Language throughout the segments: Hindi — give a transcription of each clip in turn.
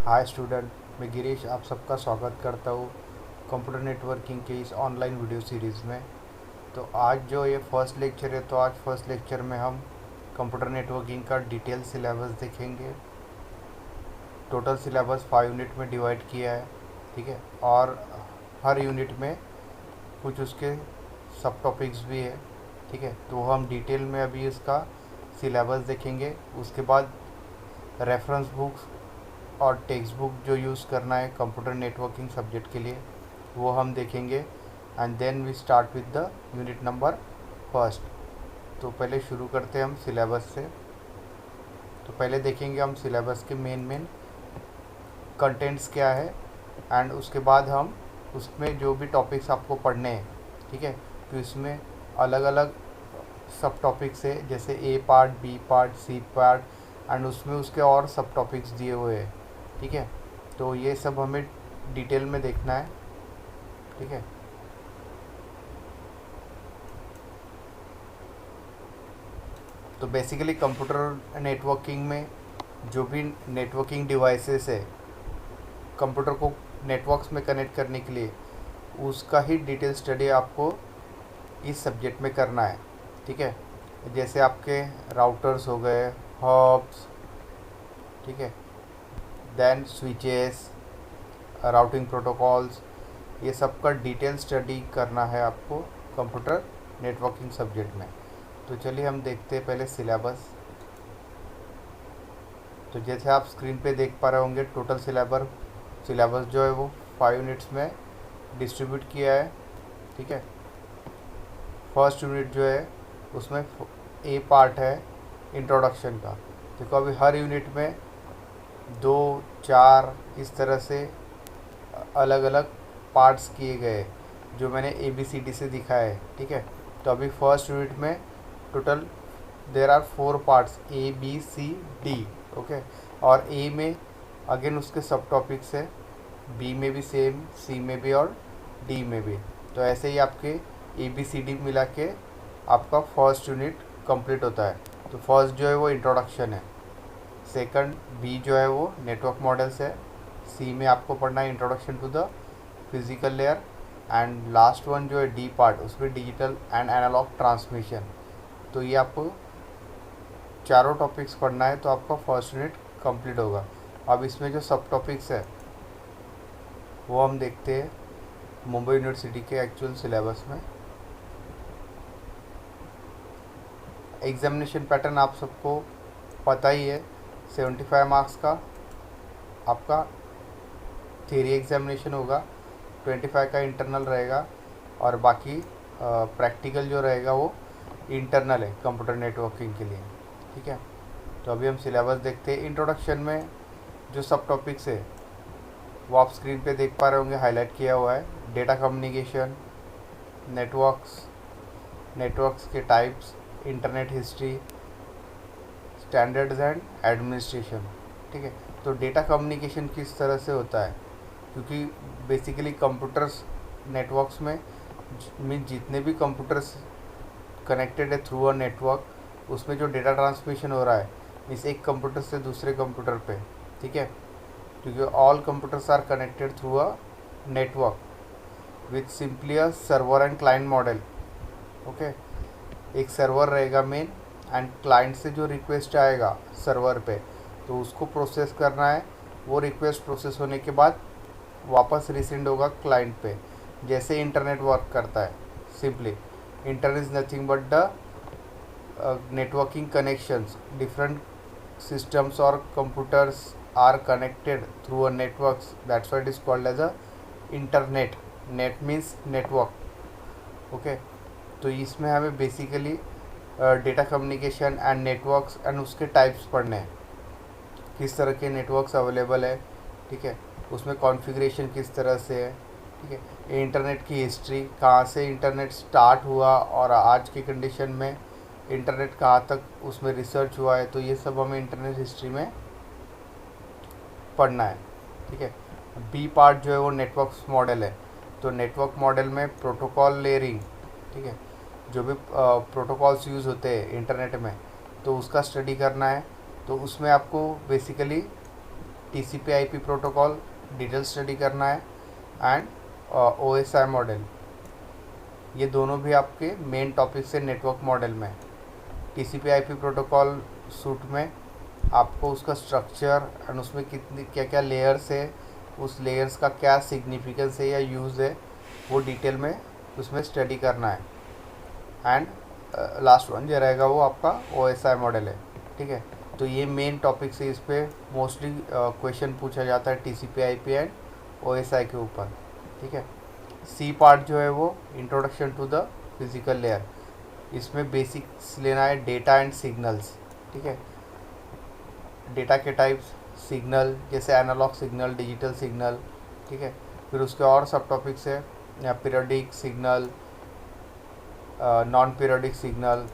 हाय स्टूडेंट, मैं गिरीश आप सबका स्वागत करता हूँ कंप्यूटर नेटवर्किंग के इस ऑनलाइन वीडियो सीरीज़ में। तो आज जो ये फर्स्ट लेक्चर है, तो आज फर्स्ट लेक्चर में हम कंप्यूटर नेटवर्किंग का डिटेल सिलेबस देखेंगे। टोटल सिलेबस 5 यूनिट में डिवाइड किया है, ठीक है। और हर यूनिट में कुछ उसके सब टॉपिक्स भी है, ठीक है। तो हम डिटेल में अभी इसका सिलेबस देखेंगे। उसके बाद रेफरेंस बुक्स और टेक्स्ट बुक जो यूज़ करना है कंप्यूटर नेटवर्किंग सब्जेक्ट के लिए, वो हम देखेंगे। And then we start with the unit number first. तो पहले शुरू करते हैं हम सिलेबस से। तो पहले देखेंगे हम सिलेबस के मेन कंटेंट्स क्या है, एंड उसके बाद हम उसमें जो भी टॉपिक्स आपको पढ़ने हैं, ठीक है। तो इसमें अलग अलग सब टॉपिक्स है, जैसे A part, B part, C part, and उसमें उसके और सब टॉपिक्स दिए हुए हैं, ठीक है। तो ये सब हमें डिटेल में देखना है, ठीक है। तो बेसिकली कंप्यूटर नेटवर्किंग में जो भी नेटवर्किंग डिवाइसेस है कंप्यूटर को नेटवर्क्स में कनेक्ट करने के लिए, उसका ही डिटेल स्टडी आपको इस सब्जेक्ट में करना है, ठीक है। जैसे आपके राउटर्स हो गए, हब्स, ठीक है, देन स्विचेस, राउटिंग प्रोटोकॉल्स, ये सब का डिटेल स्टडी करना है आपको कंप्यूटर नेटवर्किंग सब्जेक्ट में। तो चलिए हम देखते हैं पहले सिलेबस। तो जैसे आप स्क्रीन पे देख पा रहे होंगे, टोटल सिलेबस जो है वो 5 यूनिट्स में डिस्ट्रीब्यूट किया है, ठीक है। फर्स्ट यूनिट जो है उसमें ए पार्ट है इंट्रोडक्शन का। देखो अभी हर यूनिट में 2 4 इस तरह से अलग अलग पार्ट्स किए गए, जो मैंने ABCD से दिखाया है, ठीक है। तो अभी फर्स्ट यूनिट में total there are 4 parts, ABCD, okay. और ए में अगेन उसके सब टॉपिक्स है, बी में भी सेम, सी में भी और डी में भी। तो ऐसे ही आपके ABCD मिला के आपका फर्स्ट यूनिट कंप्लीट होता है। तो फर्स्ट जो है वो इंट्रोडक्शन है, सेकंड बी जो है वो नेटवर्क मॉडल्स है, सी में आपको पढ़ना है introduction to the physical layer, and last one जो है डी पार्ट, उसमें डिजिटल एंड एनालॉग ट्रांसमिशन। तो ये आपको चारों टॉपिक्स पढ़ना है, तो आपका फर्स्ट यूनिट कंप्लीट होगा। अब इसमें जो सब टॉपिक्स है वो हम देखते हैं मुंबई यूनिवर्सिटी के एक्चुअल सिलेबस में। एग्जामिनेशन पैटर्न आप सबको पता ही है, 75 मार्क्स का आपका थ्योरी एग्जामिनेशन होगा, 25 का इंटरनल रहेगा, और बाकी प्रैक्टिकल जो रहेगा वो इंटरनल है कंप्यूटर नेटवर्किंग के लिए, ठीक है। तो अभी हम सिलेबस देखते हैं। इंट्रोडक्शन में जो सब टॉपिक्स है वो आप स्क्रीन पे देख पा रहे होंगे, हाईलाइट किया हुआ है। डेटा कम्युनिकेशन, नेटवर्क्स के types, internet history, standards and administration, ठीक है। तो डेटा कम्युनिकेशन किस तरह से होता है, क्योंकि बेसिकली कंप्यूटर्स नेटवर्क्स में जितने भी कंप्यूटर्स कनेक्टेड है थ्रू अ नेटवर्क, उसमें जो डेटा ट्रांसमिशन हो रहा है इस एक कंप्यूटर से दूसरे कंप्यूटर पे, ठीक है। क्योंकि all computers are connected through a network with simply a server and client model, okay. एक सर्वर रहेगा मेन, एंड क्लाइंट से जो रिक्वेस्ट आएगा सर्वर पे, तो उसको प्रोसेस करना है। वो रिक्वेस्ट प्रोसेस होने के बाद वापस रिसेंड होगा क्लाइंट पे। जैसे इंटरनेट वर्क करता है, simply internet is nothing but the networking connections. Different systems or computers are connected through a networks, that's why it is called as a internet. Net means network, okay. तो इसमें हमें basically data communication and networks and उसके टाइप्स पढ़ने हैं, किस तरह के नेटवर्क्स अवेलेबल है, ठीक है। उसमें कॉन्फ़िगरेशन किस तरह से है, ठीक है। इंटरनेट की हिस्ट्री, कहाँ से इंटरनेट स्टार्ट हुआ और आज की कंडीशन में इंटरनेट कहाँ तक उसमें रिसर्च हुआ है, तो ये सब हमें इंटरनेट हिस्ट्री में पढ़ना है, ठीक है। बी पार्ट जो है वो नेटवर्क मॉडल है। तो नेटवर्क मॉडल में प्रोटोकॉल लेयरिंग, ठीक है, जो भी प्रोटोकॉल्स यूज़ होते हैं इंटरनेट में, तो उसका स्टडी करना है। तो उसमें आपको basically TCP/IP protocol detail study करना है, एंड OSI मॉडल। ये दोनों भी आपके मेन टॉपिक से नेटवर्क मॉडल में। TCP/IP प्रोटोकॉल सूट में आपको उसका स्ट्रक्चर एंड उसमें कितनी क्या क्या लेयर्स है, उस लेयर्स का क्या सिग्निफिकेंस है या यूज़ है, वो डिटेल में उसमें स्टडी करना है। एंड लास्ट वन जो रहेगा वो आपका OSI मॉडल है, ठीक है। तो ये मेन टॉपिक से इस पर मोस्टली क्वेश्चन पूछा जाता है TCP/IP एंड OSI के ऊपर, ठीक है। सी पार्ट जो है वो introduction to the physical layer, इसमें बेसिक्स लेना है डेटा एंड सिग्नल्स, ठीक है। डेटा के टाइप्स, सिग्नल जैसे एनालॉग सिग्नल, डिजिटल सिग्नल, ठीक है। फिर उसके और सब टॉपिक्स है, या periodic signal, non periodic signal,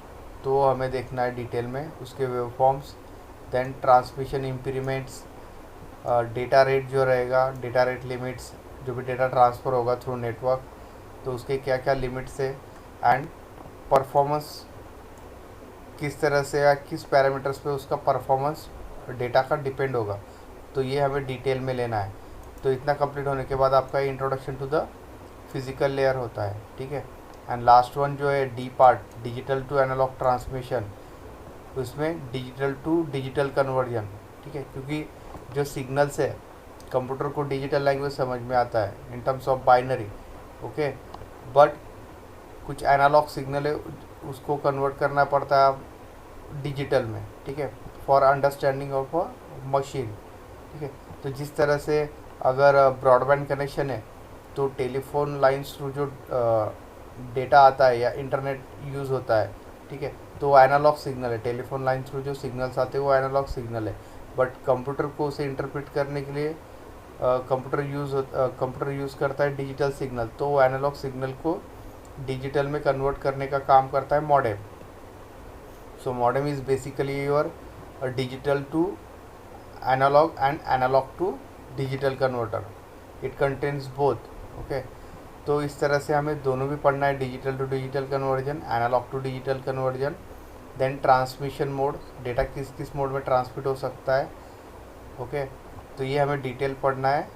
तो हमें देखना है डिटेल में उसके waveforms. Then transmission impairments, data rate जो रहेगा, डेटा रेट लिमिट्स, जो भी डेटा ट्रांसफ़र होगा थ्रू नेटवर्क, तो उसके क्या क्या लिमिट्स है, एंड परफॉर्मेंस किस तरह से या किस पैरामीटर्स पे उसका परफॉर्मेंस डेटा का डिपेंड होगा, तो ये हमें डिटेल में लेना है। तो इतना कंप्लीट होने के बाद आपका introduction to the physical layer होता है, ठीक है। एंड लास्ट वन जो है D part, digital to analog transmission, उसमें डिजिटल टू डिजिटल कन्वर्जन, ठीक है। क्योंकि जो सिग्नल्स है कंप्यूटर को डिजिटल लैंग्वेज समझ में आता है in terms of binary, okay, but कुछ एनालॉग सिग्नल है उसको कन्वर्ट करना पड़ता है डिजिटल में, ठीक है, for understanding of a machine, ठीक है। तो जिस तरह से अगर ब्रॉडबैंड कनेक्शन है तो टेलीफोन लाइंस थ्रू जो डेटा आता है या इंटरनेट यूज़ होता है, ठीक है, तो वो एनालॉग सिग्नल है। टेलीफोन लाइन थ्रू जो सिग्नल्स आते हैं वो एनालॉग सिग्नल है, बट कंप्यूटर को उसे इंटरप्रेट करने के लिए कंप्यूटर यूज़ करता है डिजिटल सिग्नल, तो वो एनालॉग सिग्नल को डिजिटल में कन्वर्ट करने का काम करता है modem. So modem is basically your digital to analog and analog to digital converter, it contains both, okay. तो इस तरह से हमें दोनों भी पढ़ना है, digital to digital conversion, analog to digital conversion. Then transmission mode, data किस किस मोड में ट्रांसमिट हो सकता है, ओके। तो ये हमें डिटेल पढ़ना है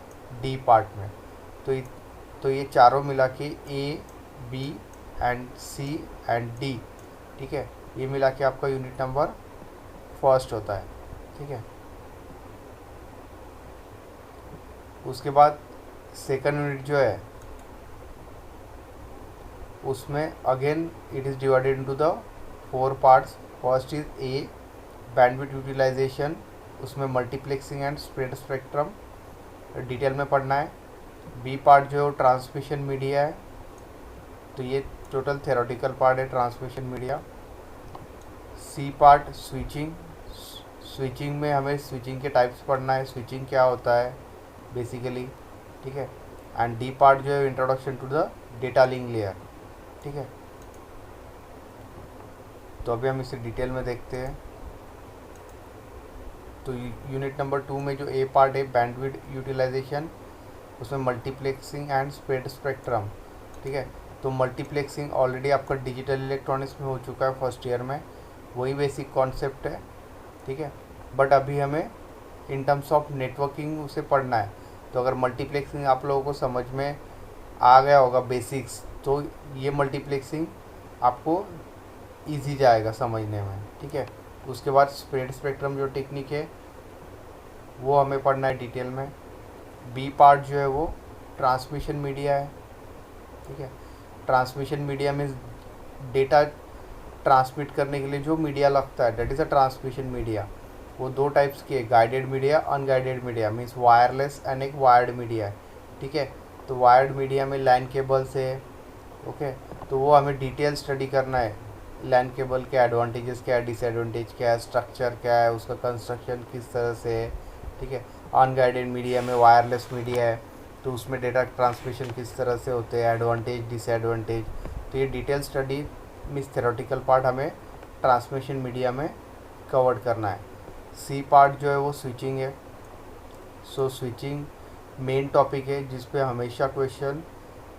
डी पार्ट में। तो ये चारों मिला के A, B and C and D, ठीक है, ये मिला के आपका यूनिट नंबर फर्स्ट होता है, ठीक है। उसके बाद सेकंड यूनिट जो है उसमें again it is divided into the 4 parts. First is A, bandwidth utilisation, उसमें multiplexing and spread spectrum detail में पढ़ना है। B पार्ट जो है वो ट्रांसमिशन मीडिया है, तो ये टोटल थ्योरेटिकल पार्ट है transmission media. C part switching, switching में हमें स्विचिंग के टाइप्स पढ़ना है, स्विचिंग क्या होता है बेसिकली, ठीक है। एंड D पार्ट जो है introduction to the data link layer, ठीक है। तो अभी हम इसे डिटेल में देखते हैं। तो यूनिट नंबर 2 में जो A पार्ट है बैंडविड्थ यूटिलाइजेशन, उसमें मल्टीप्लेक्सिंग एंड स्प्रेड स्पेक्ट्रम, ठीक है। तो मल्टीप्लेक्सिंग ऑलरेडी आपका डिजिटल इलेक्ट्रॉनिक्स में हो चुका है फर्स्ट ईयर में, वही बेसिक कॉन्सेप्ट है, ठीक है। बट अभी हमें इन टर्म्स ऑफ नेटवर्किंग उसे पढ़ना है। तो अगर मल्टीप्लेक्सिंग आप लोगों को समझ में आ गया होगा बेसिक्स, तो ये मल्टीप्लेक्सिंग आपको इजी जाएगा समझने में, ठीक है। उसके बाद स्प्रेड स्पेक्ट्रम जो टेक्निक है वो हमें पढ़ना है डिटेल में। B पार्ट जो है वो ट्रांसमिशन मीडिया है, ठीक है। ट्रांसमिशन मीडिया में डेटा ट्रांसमिट करने के लिए जो मीडिया लगता है that is a transmission media. वो 2 टाइप्स की है, guided media, unguided media, means wireless and एक वायर्ड मीडिया है, ठीक है। तो वायर्ड मीडिया में लैन केबल्स है, ओके। तो वो हमें डिटेल स्टडी करना है, लैन केबल के एडवांटेजेस क्या है, डिसएडवांटेज क्या है, स्ट्रक्चर क्या है, उसका कंस्ट्रक्शन किस तरह से है, ठीक है। अनगाइडेड मीडिया में वायरलेस मीडिया है, तो उसमें डेटा ट्रांसमिशन किस तरह से होते हैं, एडवांटेज डिसएडवांटेज। तो ये detail study means theoretical part हमें ट्रांसमिशन मीडिया में कवर करना है। C पार्ट जो है वो स्विचिंग है। सो स्विचिंग मेन टॉपिक है जिस पे हमेशा क्वेश्चन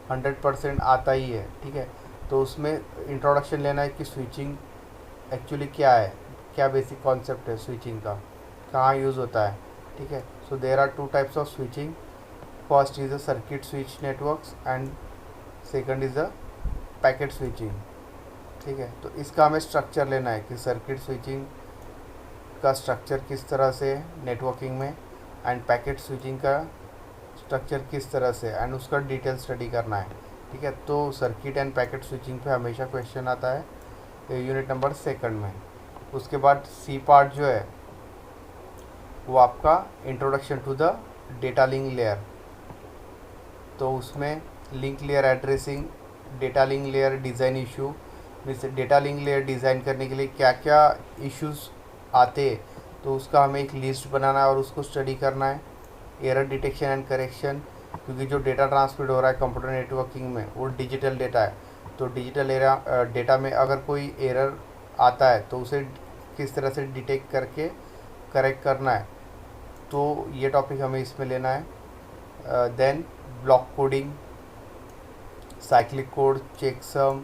100% आता ही है, ठीक है। तो उसमें इंट्रोडक्शन लेना है कि स्विचिंग एक्चुअली क्या है, क्या बेसिक कॉन्सेप्ट है स्विचिंग का, कहाँ यूज़ होता है, ठीक है। सो So there are two types of switching. First is the circuit switch networks and second is the packet switching. ठीक है, तो इसका हमें स्ट्रक्चर लेना है कि सर्किट स्विचिंग का स्ट्रक्चर किस तरह से नेटवर्किंग में एंड पैकेट स्विचिंग का स्ट्रक्चर किस तरह से एंड उसका डिटेल स्टडी करना है. ठीक है, तो सर्किट एंड पैकेट स्विचिंग पे हमेशा क्वेश्चन आता है यूनिट नंबर 2 में. उसके बाद सी पार्ट जो है वो आपका introduction to the data link layer. तो उसमें link layer addressing, data link layer design issue, means data link layer design करने के लिए क्या क्या इश्यूज़ आते हैं तो उसका हमें एक लिस्ट बनाना है और उसको स्टडी करना है. एरर डिटेक्शन एंड करेक्शन, क्योंकि जो डेटा ट्रांसमिट हो रहा है कंप्यूटर नेटवर्किंग में वो डिजिटल डेटा है. तो डिजिटल डेटा में अगर कोई एरर आता है तो उसे किस तरह से डिटेक्ट करके करेक्ट करना है, तो ये टॉपिक हमें इसमें लेना है. Then block coding, cyclic code, checksum,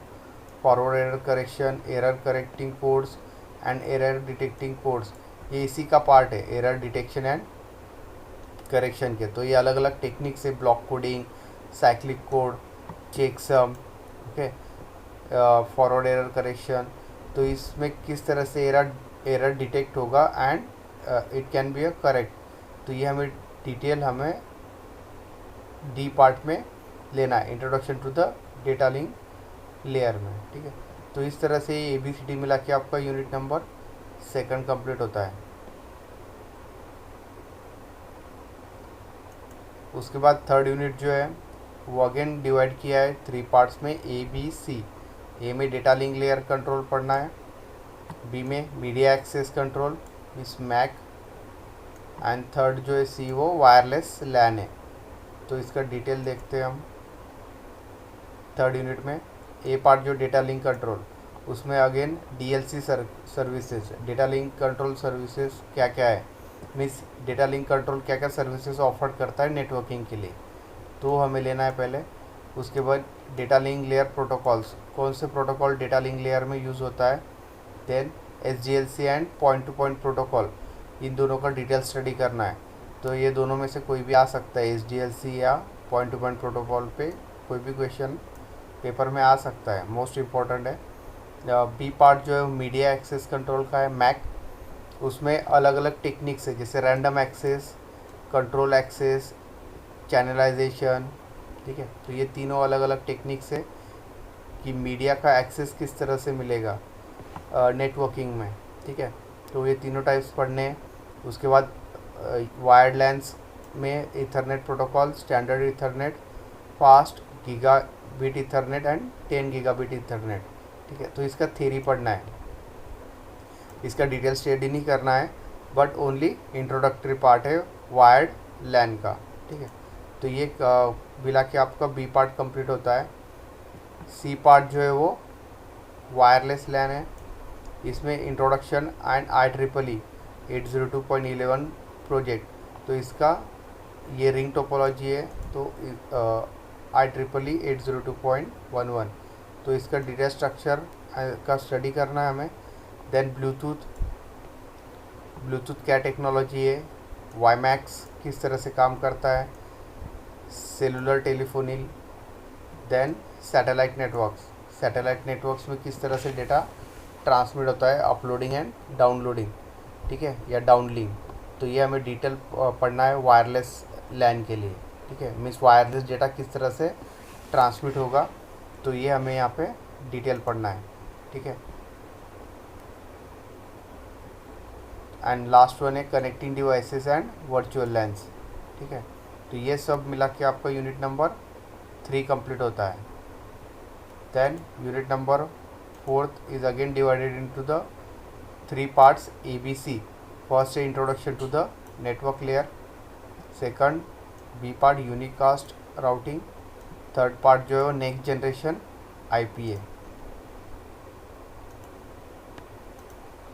forward error correction, error correcting codes and error detecting codes, ये इसी का पार्ट है एरर डिटेक्शन एंड करेक्शन के. तो ये अलग अलग टेक्निक से block coding, cyclic code, checksum, okay, forward error correction, तो इसमें किस तरह से एरर डिटेक्ट होगा and it can be a correct. तो ये हमें डी पार्ट में लेना है, introduction to the data link layer में. ठीक है, तो इस तरह से ये ABCD मिला के आपका यूनिट नंबर 2 कंप्लीट होता है. उसके बाद 3rd यूनिट जो है वो अगेन डिवाइड किया है 3 पार्ट्स में, ABC. ए में डेटा लिंक लेयर कंट्रोल पढ़ना है, बी में media access control means MAC, and third जो है सी वो वायरलेस लैन है. तो इसका डिटेल देखते हैं हम 3rd यूनिट में. ए पार्ट जो डेटा लिंक कंट्रोल, उसमें again DLC services, data link control services क्या क्या है, मीन्स डेटा लिंक कंट्रोल क्या क्या सर्विसेज ऑफर करता है नेटवर्किंग के लिए, तो हमें लेना है पहले. उसके बाद डेटा लिंक लेयर प्रोटोकॉल्स, कौन से प्रोटोकॉल डेटा लिंक लेयर में यूज़ होता है. Then SDLC and point to point protocol, इन दोनों का डिटेल स्टडी करना है. तो ये दोनों में से कोई भी आ सकता है, SDLC या पॉइंट टू पॉइंट प्रोटोकॉल पे कोई भी क्वेश्चन पेपर में आ सकता है, मोस्ट इम्पॉर्टेंट है. बी पार्ट जो है मीडिया एक्सेस कंट्रोल का है, मैक. उसमें अलग अलग टेक्निक्स है जैसे random access, control access, channelization. ठीक है, तो ये तीनों अलग अलग टेक्निक्स है कि मीडिया का एक्सेस किस तरह से मिलेगा नेटवर्किंग में. ठीक है, तो ये तीनों टाइप्स पढ़ने हैं. उसके बाद वायर्ड लैन्स में Ethernet protocol, standard Ethernet, fast gigabit Ethernet and 10 gigabit Ethernet. ठीक है, तो इसका थ्योरी पढ़ना है, इसका डिटेल स्टडी नहीं करना है, बट ओनली इंट्रोडक्टरी पार्ट है वायर्ड लैन का. ठीक है, तो ये मिला के आपका बी पार्ट कंप्लीट होता है. सी पार्ट जो है वो वायरलेस लैन है, इसमें इंट्रोडक्शन एंड IEEE 802.11 प्रोजेक्ट. तो इसका ये रिंग टोपोलॉजी है, तो IEEE 802.11, तो इसका डिटेल स्ट्रक्चर का स्टडी करना है हमें. देन ब्लूटूथ क्या टेक्नोलॉजी है, वाईमैक्स किस तरह से काम करता है, cellular telephony. Then satellite networks में किस तरह से डेटा ट्रांसमिट होता है, अपलोडिंग एंड डाउनलोडिंग. ठीक है, या डाउनलिंक. तो ये हमें डिटेल पढ़ना है वायरलेस लैन के लिए. ठीक है, मीन्स वायरलेस डेटा किस तरह से ट्रांसमिट होगा, तो ये हमें यहाँ पे डिटेल पढ़ना है. ठीक है, एंड लास्ट वन है connecting devices and virtual lens. ठीक है, तो ये सब मिला के आपका यूनिट नंबर 3 कंप्लीट होता है. Then unit number 4th is again divided into the 3 parts ABC. First है introduction to the network layer, second B part unicast routing, third part जो है नेक्स्ट जनरेशन IPA.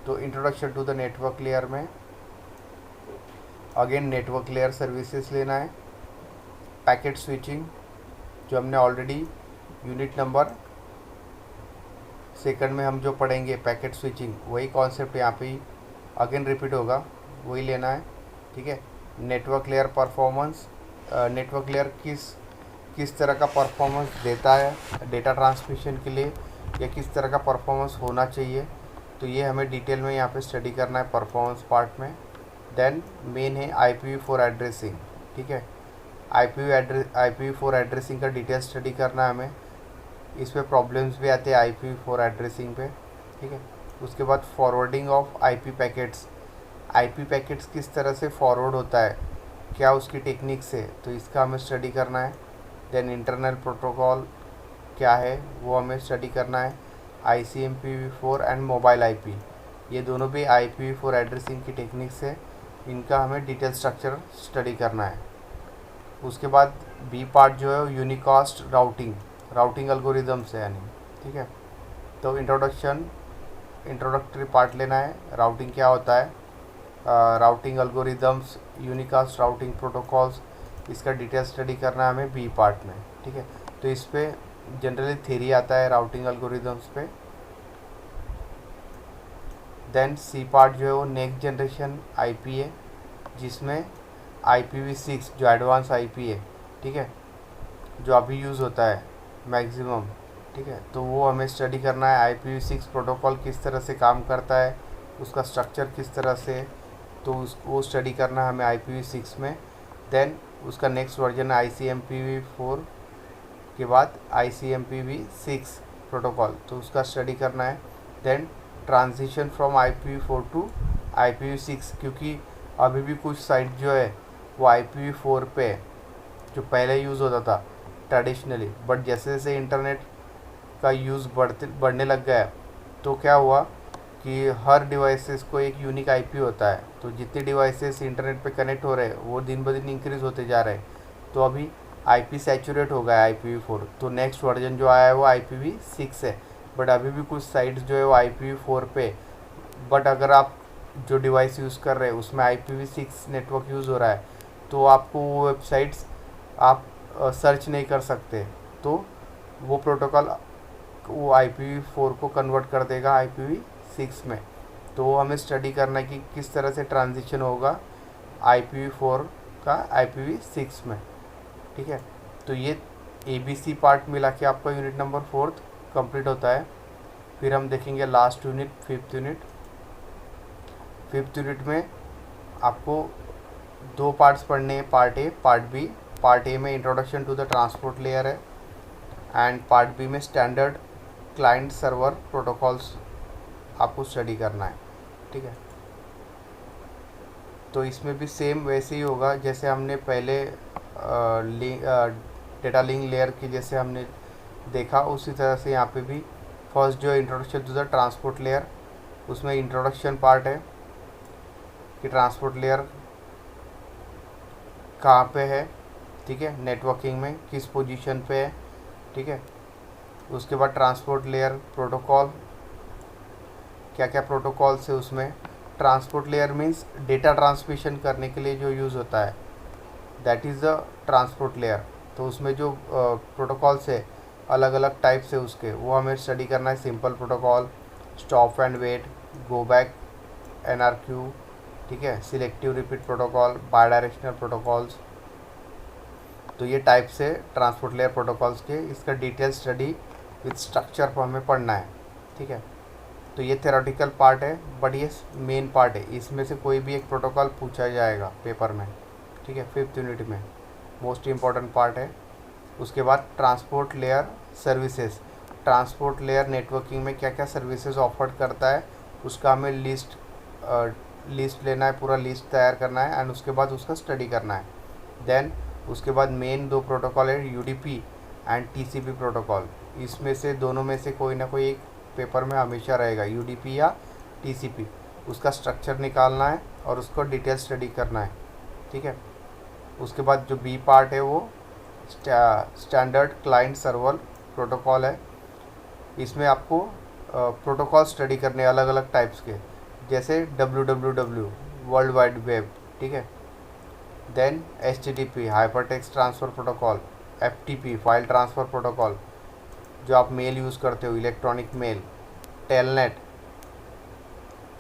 तो introduction to the network layer में अगेन नेटवर्क लेयर सर्विसेज लेना है. पैकेट स्विचिंग जो हमने ऑलरेडी यूनिट नंबर 2 में हम जो पढ़ेंगे, पैकेट स्विचिंग वही कॉन्सेप्ट यहाँ पे अगेन रिपीट होगा, वही लेना है. ठीक है, network layer performance, network layer किस तरह का परफॉर्मेंस देता है डेटा ट्रांसमिशन के लिए, या किस तरह का परफॉर्मेंस होना चाहिए, तो ये हमें डिटेल में यहाँ पे स्टडी करना है परफॉर्मेंस पार्ट में। देन मेन है IPv4 एड्रेसिंग, ठीक है। IPv4 एड्रेसिंग का डिटेल स्टडी करना है हमें, इस पर प्रॉब्लम्स भी आते हैं IPv4 एड्रेसिंग पे, ठीक है। उसके बाद forwarding of IP packets, IP packets किस तरह से फॉरवर्ड होता है, क्या उसकी टेक्निक से, तो इसका हमें स्टडी करना है। देन इंटरनल प्रोटोकॉल क्या है वो हमें स्टडी करना है। ICMPv4 एंड मोबाइल IP, ये दोनों भी IPv4 एड्रेसिंग की टेक्निक से, इनका हमें डिटेल स्ट्रक्चर स्टडी करना है। उसके बाद बी पार्ट जो है यूनिकास्ट राउटिंग एल्गोरिदम्स है यानी, ठीक है। तो इंट्रोडक्टरी पार्ट लेना है, राउटिंग क्या होता है, routing algorithms, unicast routing protocols, इसका डिटेल स्टडी करना है हमें बी पार्ट में, ठीक है। तो इस पे जनरली थ्योरी आता है राउटिंग एल्गोरिदम्स पे। देन सी पार्ट जो है वो नेक्स्ट जनरेशन IP है, जिसमें IPv6 जो एडवांस IP है, ठीक है, जो अभी यूज़ होता है मैक्सिमम, ठीक है। तो वो हमें स्टडी करना है, IPv6 प्रोटोकॉल किस तरह से काम करता है, उसका स्ट्रक्चर किस तरह से, तो वो स्टडी करना है हमें IPv6 में। देन उसका नेक्स्ट वर्जन है ICMPv4 के बाद ICMPv6 प्रोटोकॉल, तो उसका स्टडी करना है। Then transition from IPv4 to IPv6, क्योंकि अभी भी कुछ साइट जो है वो IPv4 पे है, जो पहले यूज़ होता था ट्रेडिशनली, बट जैसे जैसे इंटरनेट का यूज़ बढ़ने लग गया, तो क्या हुआ कि हर डिवाइसेस को एक यूनिक IP होता है, तो जितने डिवाइसेस इंटरनेट पे कनेक्ट हो रहे हैं वो दिन ब दिन इंक्रीज़ होते जा रहे हैं। तो अभी IP सैचुरेट हो गया है IPv4, तो नेक्स्ट वर्जन जो आया है वो IPv6 है, बट अभी भी कुछ साइट्स जो है वो IPv4 पे, बट अगर आप जो डिवाइस यूज़ कर रहे हैं उसमें IPv6 नेटवर्क यूज़ हो रहा है, तो आपको वो वेबसाइट्स आप सर्च नहीं कर सकते, तो वो प्रोटोकॉल वो IPv4 को कन्वर्ट कर देगा IPv6 में। तो वो हमें स्टडी करना है कि किस तरह से ट्रांजिशन होगा IPv4 का IPv6 में, ठीक है। तो ये ABC पार्ट मिला के आपका यूनिट नंबर 4 कंप्लीट होता है। फिर हम देखेंगे लास्ट यूनिट, फिफ्थ यूनिट में आपको दो पार्ट्स पढ़ने हैं, part A part B. Part A में introduction to the transport layer है, एंड पार्ट बी में स्टैंडर्ड क्लाइंट सर्वर प्रोटोकॉल्स आपको स्टडी करना है, ठीक है। तो इसमें भी सेम वैसे ही होगा जैसे हमने पहले डेटा लिंक लेयर की जैसे हमने देखा, उसी तरह से यहाँ पे भी फर्स्ट जो introduction to the transport layer, उसमें इंट्रोडक्शन पार्ट है कि ट्रांसपोर्ट लेयर कहाँ पे है, ठीक है, नेटवर्किंग में किस पोजीशन पे है, ठीक है। उसके बाद ट्रांसपोर्ट लेयर प्रोटोकॉल, क्या क्या प्रोटोकॉल्स है उसमें। Transport layer means data transmission करने के लिए जो यूज़ होता है, that is the transport layer. तो उसमें जो प्रोटोकॉल्स है अलग अलग टाइप्स है उसके, वो हमें स्टडी करना है। Simple protocol, stop and wait, go back, NRQ, ठीक है, selective repeat protocol, bidirectional protocols. तो ये टाइप से ट्रांसपोर्ट लेयर प्रोटोकॉल्स के, इसका डिटेल स्टडी विथ स्ट्रक्चर पर हमें पढ़ना है, ठीक है। तो ये थेरोटिकल पार्ट है, बट ये मेन पार्ट है, इसमें से कोई भी एक प्रोटोकॉल पूछा जाएगा पेपर में, ठीक है, फिफ्थ यूनिट में मोस्ट इम्पॉर्टेंट पार्ट है। उसके बाद transport layer services, transport layer networking में क्या क्या सर्विसेज ऑफर करता है उसका हमें लिस्ट लेना है, पूरा लिस्ट तैयार करना है, एंड उसके बाद उसका स्टडी करना है। देन उसके बाद मेन दो प्रोटोकॉल है, UDP एंड TCP प्रोटोकॉल। इसमें से दोनों में से कोई ना कोई एक पेपर में हमेशा रहेगा, UDP या TCP। उसका स्ट्रक्चर निकालना है और उसको डिटेल स्टडी करना है, ठीक है। उसके बाद जो बी पार्ट है वो स्टैंडर्ड क्लाइंट सर्वर प्रोटोकॉल है। इसमें आपको प्रोटोकॉल स्टडी करने अलग अलग टाइप्स के, जैसे WWW वर्ल्ड वाइड वेब, ठीक है। Then HTTP hypertext transfer protocol, FTP file transfer protocol जो आप मेल यूज़ करते हो, इलेक्ट्रॉनिक मेल, टेलनेट,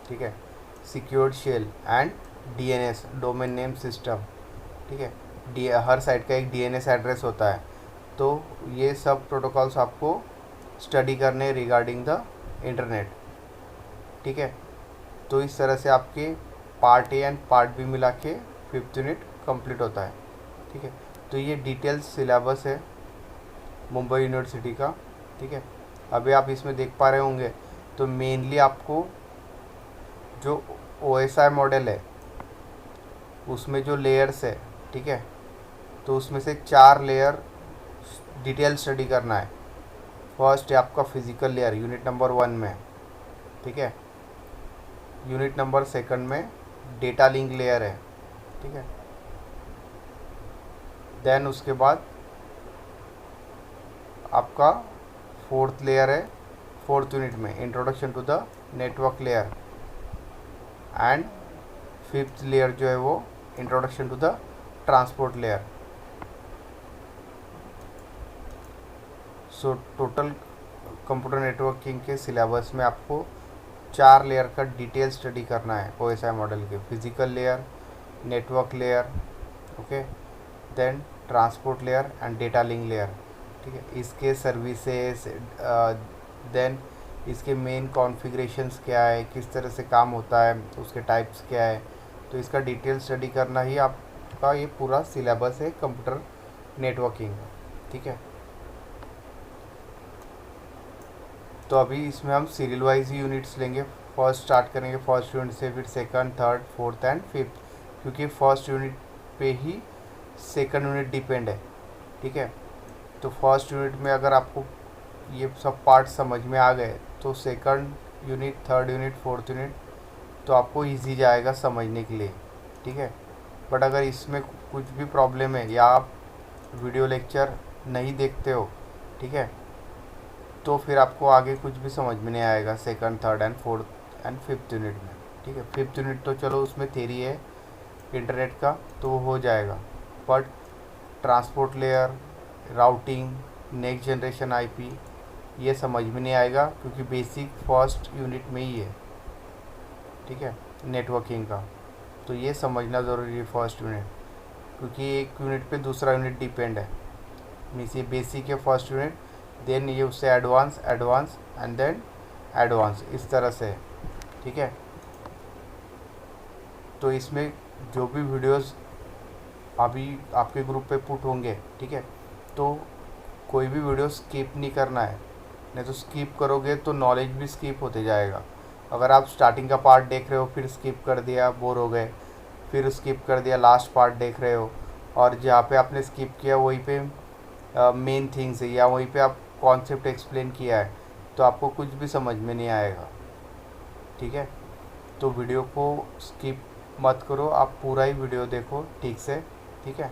ठीक है, secured shell and DNS, domain name system, ठीक है। हर साइट का एक डीएनएस एड्रेस होता है। तो ये सब प्रोटोकॉल्स आपको स्टडी करने रिगार्डिंग द इंटरनेट, ठीक है। तो इस तरह से आपके part A and part B मिला के 5th यूनिट कंप्लीट होता है, ठीक है। तो ये डिटेल सिलेबस है मुंबई यूनिवर्सिटी का, ठीक है। अभी आप इसमें देख पा रहे होंगे, तो मेनली आपको जो OSI मॉडल है उसमें जो लेयर्स है, ठीक है, तो उसमें से 4 लेयर डिटेल स्टडी करना है। फर्स्ट है आपका फिजिकल लेयर यूनिट नंबर 1 में, ठीक है। यूनिट नंबर 2 में डेटा लिंक लेयर है, ठीक है। देन उसके बाद आपका 4th लेयर है 4th यूनिट में introduction to the network layer, and 5th layer जो है वो introduction to the transport layer. So total computer networking के सिलेबस में आपको 4 लेयर का डिटेल स्टडी करना है OSI मॉडल के। Physical layer, network layer, okay, then transport layer and data link layer, ठीक है। इसके सर्विसेज, देन इसके मेन कॉन्फ़िगरेशंस क्या है, किस तरह से काम होता है, उसके टाइप्स क्या है, तो इसका डिटेल स्टडी करना ही आपका ये पूरा सिलेबस है कंप्यूटर नेटवर्किंग, ठीक है। तो अभी इसमें हम सीरियल वाइज ही यूनिट्स लेंगे। फर्स्ट स्टार्ट करेंगे फर्स्ट यूनिट से, फिर 2nd, 3rd, 4th and 5th, क्योंकि फर्स्ट यूनिट पे ही 2nd यूनिट डिपेंड है, ठीक है। तो फर्स्ट यूनिट में अगर आपको ये सब पार्ट समझ में आ गए तो 2nd unit, 3rd unit, 4th unit तो आपको इजी जाएगा समझने के लिए, ठीक है। बट अगर इसमें कुछ भी प्रॉब्लम है या आप वीडियो लेक्चर नहीं देखते हो, ठीक है, तो फिर आपको आगे कुछ भी समझ में नहीं आएगा 2nd, 3rd and 4th and 5th unit में, ठीक है। 5th यूनिट तो चलो उसमें थ्योरी है इंटरनेट का, तो वो हो जाएगा, but transport layer, routing, next generation IP ये समझ में नहीं आएगा, क्योंकि बेसिक फर्स्ट यूनिट में ही है, ठीक है, नेटवर्किंग का। तो ये समझना ज़रूरी है फर्स्ट यूनिट, क्योंकि एक यूनिट पे दूसरा यूनिट डिपेंड है। मीन्स ये बेसिक है फर्स्ट यूनिट, देन ये उससे advance, advance and then advance, इस तरह से, ठीक है। तो इसमें जो भी वीडियोस अभी आपके ग्रुप पे पुट होंगे, ठीक है, तो कोई भी वीडियो स्किप नहीं करना है, नहीं तो स्किप करोगे तो नॉलेज भी स्किप होते जाएगा। अगर आप स्टार्टिंग का पार्ट देख रहे हो फिर स्किप कर दिया, बोर हो गए, फिर स्किप कर दिया, लास्ट पार्ट देख रहे हो और जहाँ पे आपने स्किप किया वहीं पे मेन थिंग्स है या वहीं पे आप कॉन्सेप्ट एक्सप्लेन किया है, तो आपको कुछ भी समझ में नहीं आएगा, ठीक है। तो वीडियो को स्किप मत करो, आप पूरा ही वीडियो देखो ठीक से, ठीक है।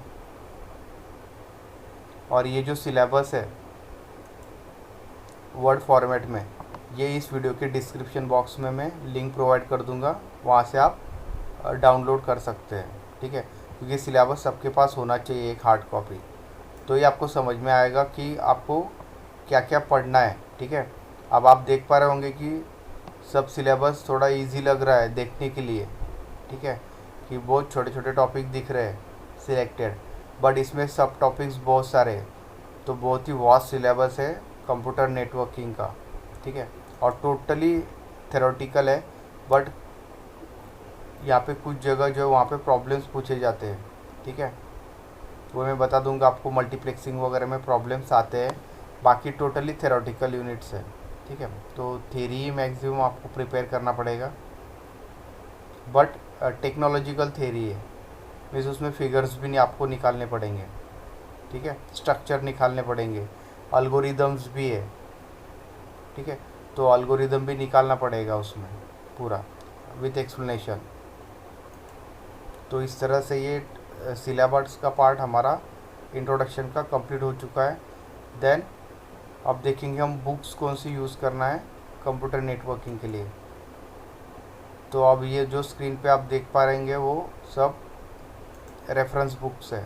और ये जो सिलेबस है वर्ड फॉर्मेट में, ये इस वीडियो के डिस्क्रिप्शन बॉक्स में मैं लिंक प्रोवाइड कर दूंगा, वहाँ से आप डाउनलोड कर सकते हैं, ठीक है। क्योंकि सिलेबस सबके पास होना चाहिए एक हार्ड कॉपी, तो ये आपको समझ में आएगा कि आपको क्या क्या पढ़ना है, ठीक है। अब आप देख पा रहे होंगे कि सब सिलेबस थोड़ा इजी लग रहा है देखने के लिए, ठीक है, कि बहुत छोटे छोटे टॉपिक दिख रहे हैं सिलेक्टेड, बट इसमें सब टॉपिक्स बहुत सारे हैं, तो बहुत ही वास्ट सिलेबस है कंप्यूटर नेटवर्किंग का, ठीक है। और टोटली थ्योरेटिकल है, बट यहाँ पे कुछ जगह जो वहाँ पे प्रॉब्लम्स पूछे जाते हैं, ठीक है, वो मैं बता दूंगा आपको। मल्टीप्लेक्सिंग वगैरह में प्रॉब्लम्स आते हैं, बाकी टोटली थ्योरेटिकल यूनिट्स है, ठीक है। तो थ्योरी मैक्सिमम आपको प्रिपेयर करना पड़ेगा, बट टेक्नोलॉजिकल थ्योरी है, मीन्स उसमें फिगर्स भी नहीं आपको निकालने पड़ेंगे, ठीक है, स्ट्रक्चर निकालने पड़ेंगे, अल्गोरिदम्स भी है, ठीक है, तो अल्गोरिदम भी निकालना पड़ेगा उसमें पूरा विथ एक्सप्लेनेशन। तो इस तरह से ये सिलेबस का पार्ट हमारा इंट्रोडक्शन का कंप्लीट हो चुका है। देन अब देखेंगे हम बुक्स कौन सी यूज़ करना है कंप्यूटर नेटवर्किंग के लिए। तो अब ये जो स्क्रीन पे आप देख पा रहेंगे वो सब रेफरेंस बुक्स है,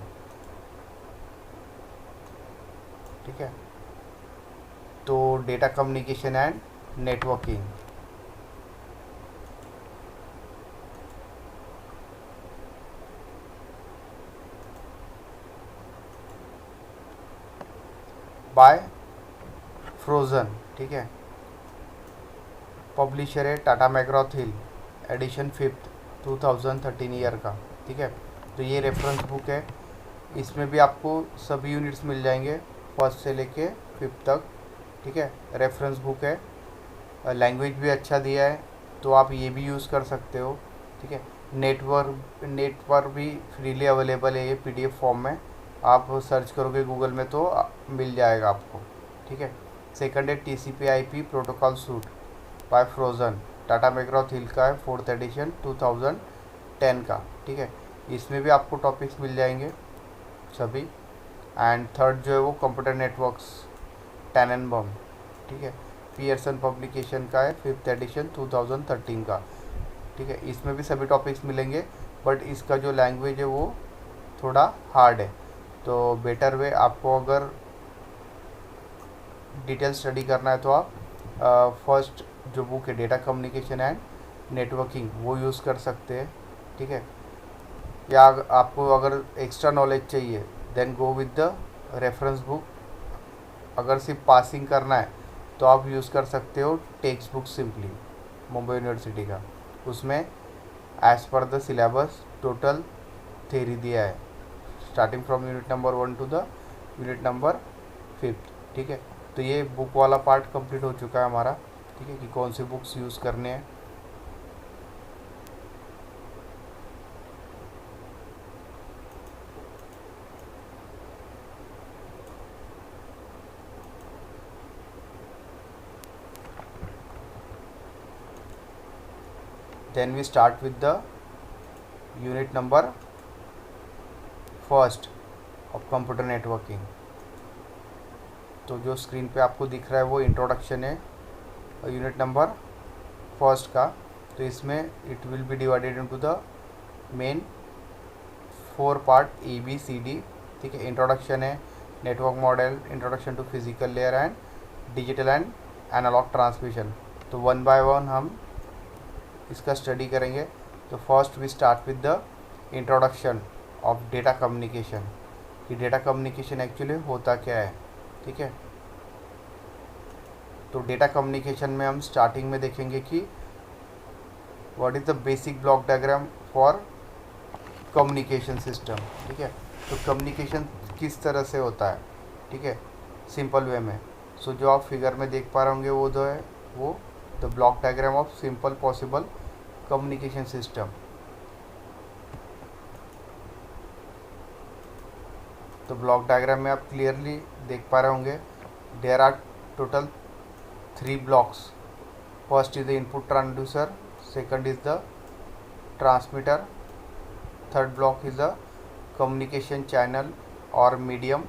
ठीक है। तो data communication and networking, by Forouzan, ठीक है। पब्लिशर है Tata McGraw Hill, edition 5th 2013 year का, ठीक है। तो ये रेफरेंस बुक है, इसमें भी आपको सभी यूनिट्स मिल जाएंगे फर्स्ट से लेके 5th तक, ठीक है। रेफरेंस बुक है, लैंग्वेज भी अच्छा दिया है, तो आप ये भी यूज़ कर सकते हो, ठीक है। नेट पर भी फ्रीली अवेलेबल है ये पीडीएफ फॉर्म में, आप सर्च करोगे गूगल में तो मिल जाएगा आपको, ठीक है। सेकंड है TCP IP protocol suite by Forouzan, Tata McGraw Hill का है, 4th एडिशन 2010 का, ठीक है। इसमें भी आपको टॉपिक्स मिल जाएंगे सभी। एंड थर्ड जो है वो कंप्यूटर नेटवर्क्स टैननबम, ठीक है, पियर्सन पब्लिकेशन का है, 5th एडिशन 2013 का, ठीक है। इसमें भी सभी टॉपिक्स मिलेंगे, बट इसका जो लैंग्वेज है वो थोड़ा हार्ड है, तो बेटर वे आपको अगर डिटेल स्टडी करना है तो आप फर्स्ट जो बुक है डेटा कम्युनिकेशन एंड नेटवर्किंग वो यूज़ कर सकते हैं, ठीक है। या आपको अगर एक्स्ट्रा नॉलेज चाहिए then go with the reference book. अगर सिर्फ पासिंग करना है तो आप यूज़ कर सकते हो text book simply Mumbai university का, उसमें as per the syllabus total theory दिया है starting from unit number 1 to the unit number 5th, ठीक है। तो ये बुक वाला पार्ट कंप्लीट हो चुका है हमारा, ठीक है, कि कौन सी बुक्स यूज़ करने हैं। Then we start with the unit number 1 of computer networking. तो जो स्क्रीन पे आपको दिख रहा है वो इंट्रोडक्शन है यूनिट नंबर 1 का। तो इसमें it will be divided into the main 4 part ABCD, ठीक है। इंट्रोडक्शन है, network model, introduction to physical layer and digital and analog transmission. तो 1 बाय 1 हम इसका स्टडी करेंगे। तो first we start with the introduction of data communication, कि डेटा कम्युनिकेशन एक्चुअली होता क्या है, ठीक है। तो डेटा कम्युनिकेशन में हम स्टार्टिंग में देखेंगे कि what is the basic block diagram for communication system, ठीक है। तो कम्युनिकेशन किस तरह से होता है, ठीक है, सिंपल वे में। सो जो आप फिगर में देख पा रहे होंगे वो जो है वो the block diagram of simple possible communication system. तो ब्लॉक डायग्राम में आप क्लियरली देख पा रहे होंगे there are total 3 blocks. First is the input transducer, second is the transmitter, third block is the communication channel और medium,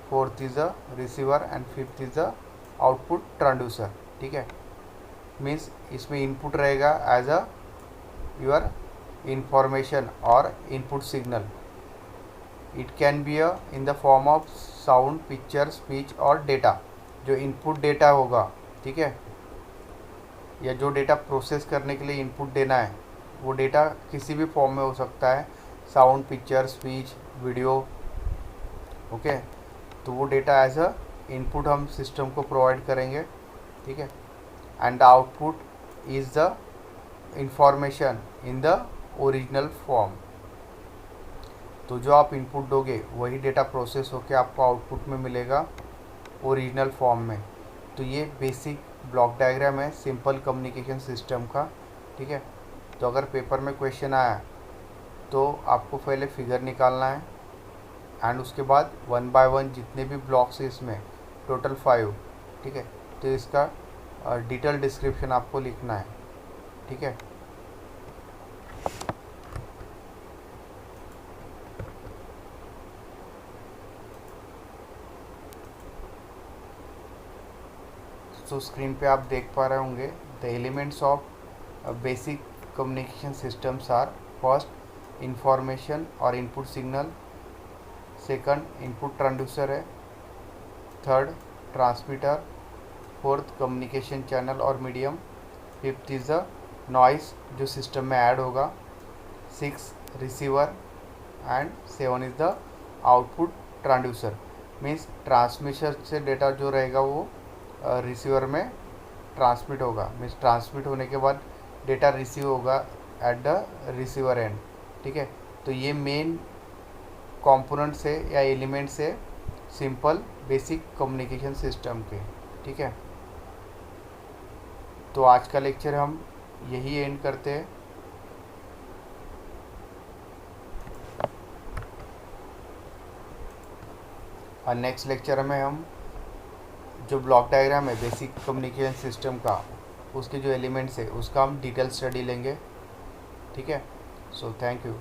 fourth is the receiver and fifth is the output transducer, ठीक है। मीन्स इसमें इनपुट रहेगा एज अ योर इंफॉर्मेशन और input signal. It can be in the form of sound, picture, speech और डेटा। जो इनपुट डेटा होगा, ठीक है, या जो डेटा प्रोसेस करने के लिए इनपुट देना है वो डेटा किसी भी फॉर्म में हो सकता है, sound, picture, speech, video, okay. तो वो डेटा एज अ इनपुट हम सिस्टम को प्रोवाइड करेंगे, ठीक है। And the output is the information in the original form. तो जो आप इनपुट दोगे वही डेटा प्रोसेस होकर आपको आउटपुट में मिलेगा ओरिजिनल फॉर्म में। तो ये बेसिक ब्लॉक डायग्राम है सिंपल कम्युनिकेशन सिस्टम का, ठीक है। तो अगर पेपर में क्वेश्चन आया तो आपको पहले फिगर निकालना है एंड उसके बाद 1 बाय 1 जितने भी ब्लॉक्स हैं इसमें टोटल 5, ठीक है। तो इसका डिटेल डिस्क्रिप्शन आपको लिखना है, ठीक है। तो स्क्रीन पे आप देख पा रहे होंगे the elements of basic communication systems are first information और input signal, second input transducer है, third transmitter, fourth communication channel और medium, fifth is the noise जो सिस्टम में ऐड होगा, 6 receiver and 7 is the output transducer. Means transmission से डेटा जो रहेगा वो रिसीवर में ट्रांसमिट होगा, मीन्स ट्रांसमिट होने के बाद डेटा रिसीव होगा एट द रिसीवर एंड। ठीक है, तो ये मेन कंपोनेंट्स है या एलिमेंट्स है सिंपल बेसिक कम्युनिकेशन सिस्टम के। ठीक है, तो आज का लेक्चर हम यही एंड करते हैं। और नेक्स्ट लेक्चर में हम जो ब्लॉक डायग्राम है बेसिक कम्युनिकेशन सिस्टम का, उसके जो एलिमेंट्स है उसका हम डिटेल स्टडी लेंगे। ठीक है, सो थैंक यू।